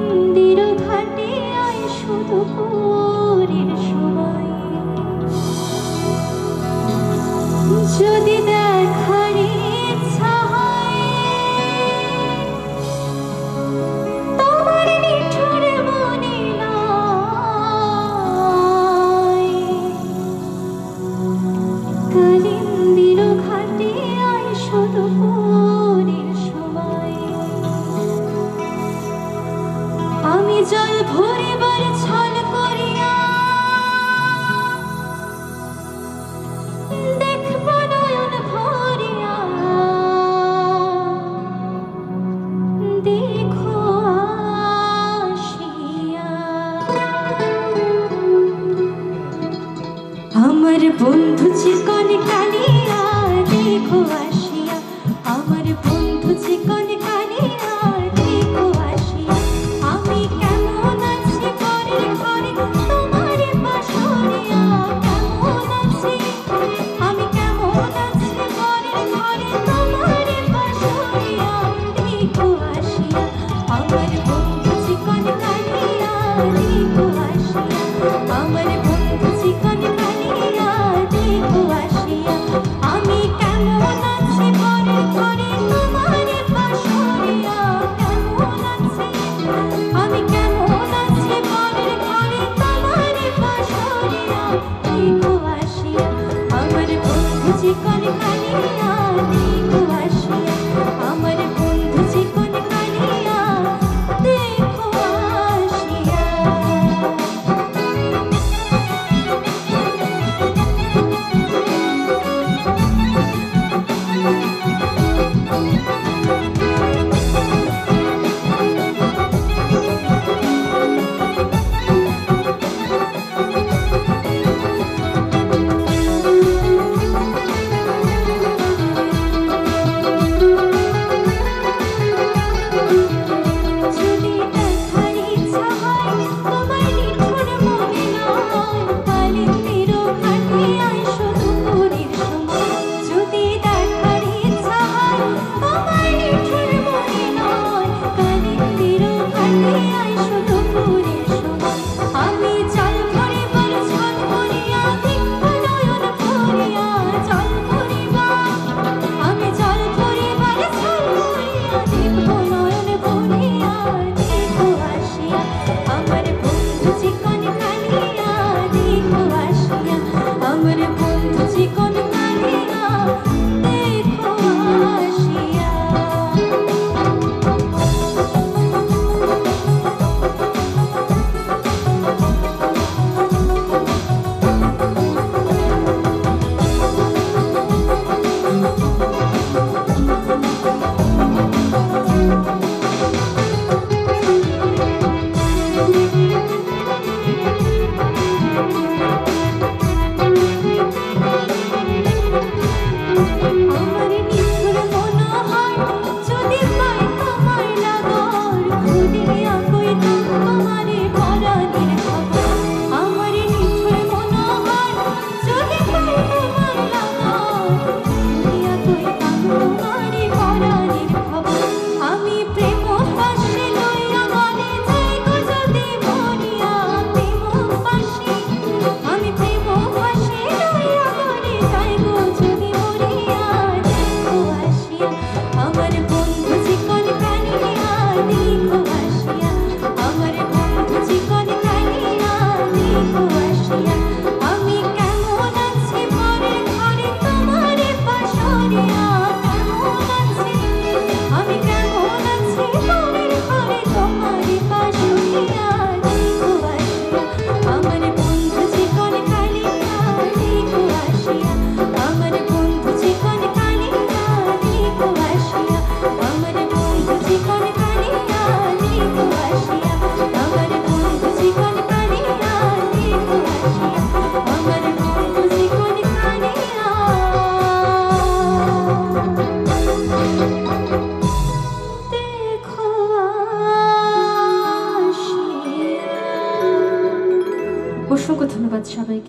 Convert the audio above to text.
কালিন্দির ঘাটে আয় শুধু ভোরের সময়, যদি দেখার ইচ্ছা হয় তোমার নিঠুর মনে নয়। কালিন্দির ঘাটে আয় শুধু ভোরের সময়, আমি জল ভরিবার ছল করিয়া দেখব নয়ন ভরিয়া, দেখো আসিয়া আমার বন্ধু চিকন কালিয়া, দেখো আসিয়া আমার বন্ধু চিকন কালিয়া, দেখো আসিয়া আমি কেমন আছি পরের ঘরে তোমার বাসরিয়া, কেমন আছি আমি কেমন আছি পরের ঘরে তোমার বাসরিয়া, দেখো আসিয়া আমার বন্ধু চিকন কালিয়া, দেখো আসিয়া আমার বন্ধু চিকন কালিয়া, দেখো আসিয়া আমি কেমন আছি পরের ঘরে তোমার বাসরিয়া, কেমন আছি আমি কেমন আছি পরের ঘরে তোমার বাসরিয়া, দেখো আসিয়া আমার বন্ধু চিকন কালিয়া, দেখো আসিয়া আমার বন্ধু চিকন কালিয়া, দেখো আসিয়া। যদি দেখার ইচ্ছা হয় তোমার নিঠুর মনে নয়, কালিন্দির ঘাটে আয় শুধু ভোরের সময়, যদি দেখার ইচ্ছা হয় তোমার নিঠুর মনে নয়, কালিন্দির ঘাটে আয় শুধু ভোরের সময়, আমি জল ভরিবার ছল করিয়া দেখব নয়ন ভরিয়া, জল ভরিবার আমি জল ভরিবার ছল করিয়া দেখব নয়ন ভরিয়া, দেখো আসিয়া আমার বন্ধু চিকন কালিয়া, দেখো আসিয়া আমার বন্ধু চিকন কালিয়া, দেখো আসিয়া। আমার নিঠুর মনোহর যদি পাই তোমার লাগর, খুদিয়া কইতাম তোমারে পরাণের খবর, আমার নিঠুর মনোহর যদি পাই তোমার লাগর, খুদিয়া কইতাম তোমারে পরাণের খবর, আমি প্রেম পাশে লইয়া মনে যাইব যদি মরিয়া, প্রেম পাশে আমি প্রেম পাশে লইয়া মনে যাইব যদি মরিয়া, দেখো আসিয়া আমার বন্ধু চিকন কালিয়া, দেখো আসিয়া আমার বন্ধু চিকন কালিয়া, দেখো আসিয়া আমি কেমন আছি পরের ঘরে তোমার বাসরিয়া, কেমন আছি আমি কেমন আছি পরের ঘরে তোমার বাসরিয়া, দেখো আসিয়া আমার বন্ধু চিকন কালিয়া, দেখো আসিয়া আমার বন্ধু চিকন কালিয়া, দেখো আসিয়া আমার বন্ধু চিকন কালিয়া, দেখো আসিয়া আমার বন্ধু চিকন কালিয়া, দেখো আসিয়া আমার বন্ধু চিকন কালিয়া, দেখো আসিয়া। অসংখ্য ধন্যবাদ সবাইকে।